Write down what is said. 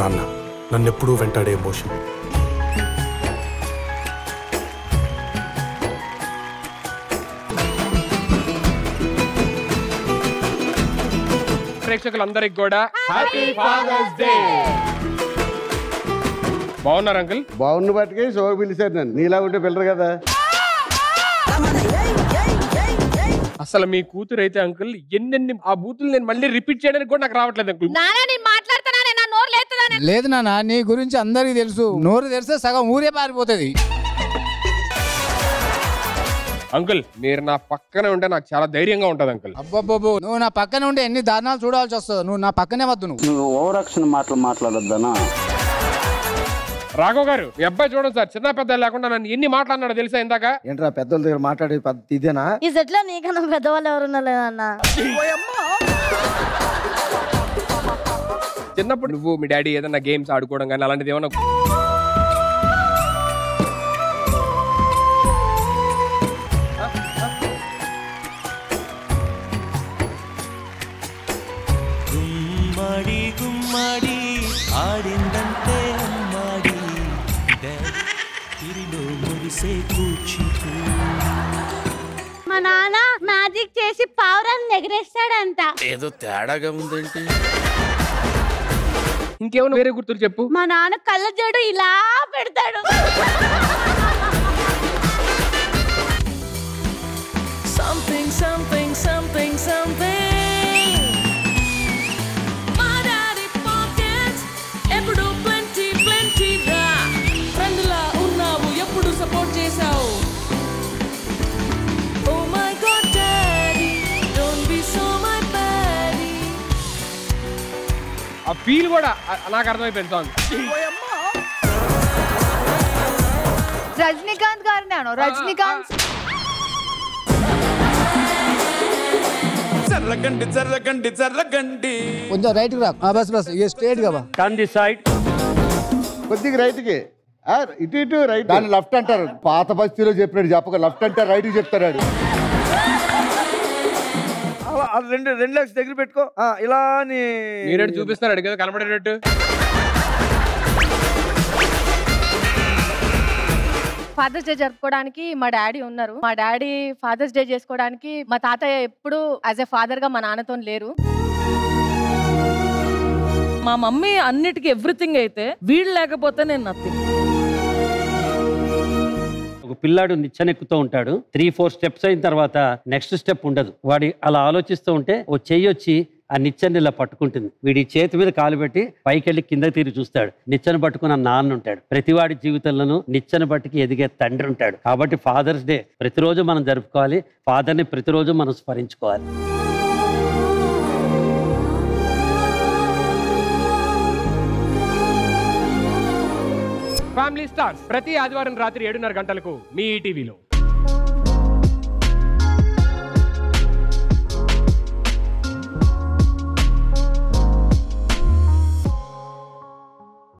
నాన్న నన్నెప్పుడూ వెంటాడే ఎమోషన్. ప్రేక్షకులందరికి కూడా happy fathers day. బాగున్నారు అంకుల్? బాగున్న బట్టికే షో పిలిచారు నన్ను. నీలా ఉంటే పిల్లరు కదా. అసలు మీ కూతురు అయితే అంకుల్ ఎన్నెన్ని ఆ బూతులు నేను మళ్ళీ రిపీట్ చేయడానికి కూడా నాకు రావట్లేదు అంకుల్. లేదు నాన్న, నీ గురించి అందరికి తెలుసు. నోరు తెరిస్తే సగం ఊరే పారిపోతుంది. అంకుల్ మీరు నా పక్కనే ఉంటే నాకు చాలా ధైర్యంగా ఉంటది అంకుల్. అబ్బబ్బో, నువ్వు నా పక్కనే ఉంటే ఎన్ని దారుణాలు చూడాల్సి వస్తుంది. నువ్వు నా పక్కనే వద్దు. నువ్వు ఓవర్ యాక్షన్ మాటలు మాట్లాడొద్దనా? రాఘవ్ గారు మీ అబ్బాయి చూడండి సార్, చిన్న పెద్ద లేకుండా నన్ను ఎన్ని మాట్లాడినాడో తెలుసా ఇందాక? ఏంట్రా పెద్దల దగ్గర మాట్లాడే పద్ధతి ఇదేనా? ఈ సెట్లో నీకన్నా పెద్దవాళ్ళు ఎవరున్నా లేదన్నా? చిన్నప్పుడు నువ్వు మీ డాడీ ఏదైనా గేమ్స్ ఆడుకోవడం కానీ అలాంటిది ఏమన్నా? గుమ్మడి గుమ్మడి ఆడిందంటే అమ్మాడి తిరిలో మురిసే కూచిపూ. మా నాన్న మ్యాజిక్ చేసి పావురాన్ని ఎగరేస్తాడంట. ఏదో తేడాగా ఉందేంటి? ఇంకేమైనా వేరే గుర్తులు చెప్పు. మా నాన్న కళ్ళజోడు ఇలా పెడతాడు. Something, something, something, something. మా డాడీ పాకెట్స్ ఎప్పుడు plenty, plenty రా. ఫ్రెండ్లా ఉన్నావు, ఎప్పుడు సపోర్ట్ చేసావు. Oh my God, daddy, don't be so my baddie. ఆ ఫీల్ కూడా నాకు అర్థమైపోయింది సాంగ్. రజనీకాంత్ గారిని అను. రజనీకాంత్ జర్రగండి జర్రగండి జర్రగండి. కొంచెం రైట్ రా. బస్ బస్ స్ట్రేట్ గా బా. Turn the side. కొద్దిగా రైట్కి. ఇటు ఇటు రైట్. దాన్ని లెఫ్ట్ అంటారు. పాత బస్తీలో చెప్పినాడు చెప్పక లెఫ్ట్ అంటే రైట్ చెప్తాడు. రెండు లెగ్స్ దగ్గర పెట్టుకో. ఇలా మీరేడు చూపిస్తున్నాడు కదా కనబడేటట్టు. ఫాదర్స్ డే జరుపుకోవడానికి మా డాడీ ఉన్నారు. మా డాడీ ఫాదర్స్ డే చేసుకోవడానికి మా తాతయ్య ఎప్పుడు యాజ్ ఎ ఫాదర్ గా మా నాన్నతో లేరు. మా మమ్మీ అన్నిటికీ ఎవ్రీథింగ్ అయితే వీళ్ళు లేకపోతే నేను నథింగ్. ఒక పిల్లాడు నిచ్చెనెక్కుతూ ఉంటాడు. 3-4 స్టెప్స్ అయిన తర్వాత నెక్స్ట్ స్టెప్ ఉండదు. వాడి అలా ఆలోచిస్తూ ఉంటే ఓ చెయ్యి వచ్చి ఆ నిచ్చెన ఇలా పట్టుకుంటుంది. వీడి చేతి మీద కాలు పెట్టి పైకి వెళ్ళి కింద తీరి చూస్తాడు. నిచ్చెన పట్టుకున్న నాన్న ఉంటాడు. ప్రతివాడి జీవితంలోనూ నిచ్చెన పట్టుకి ఎదిగే తండ్రి ఉంటాడు. కాబట్టి ఫాదర్స్ డే ప్రతిరోజు మనం జరుపుకోవాలి. ఫాదర్ని ప్రతిరోజు మనం స్మరించుకోవాలి. ఫ్యామిలీ స్టార్స్ ప్రతి ఆదివారం రాత్రి 7:30 గంటలకు మీ ఈటీవీలో.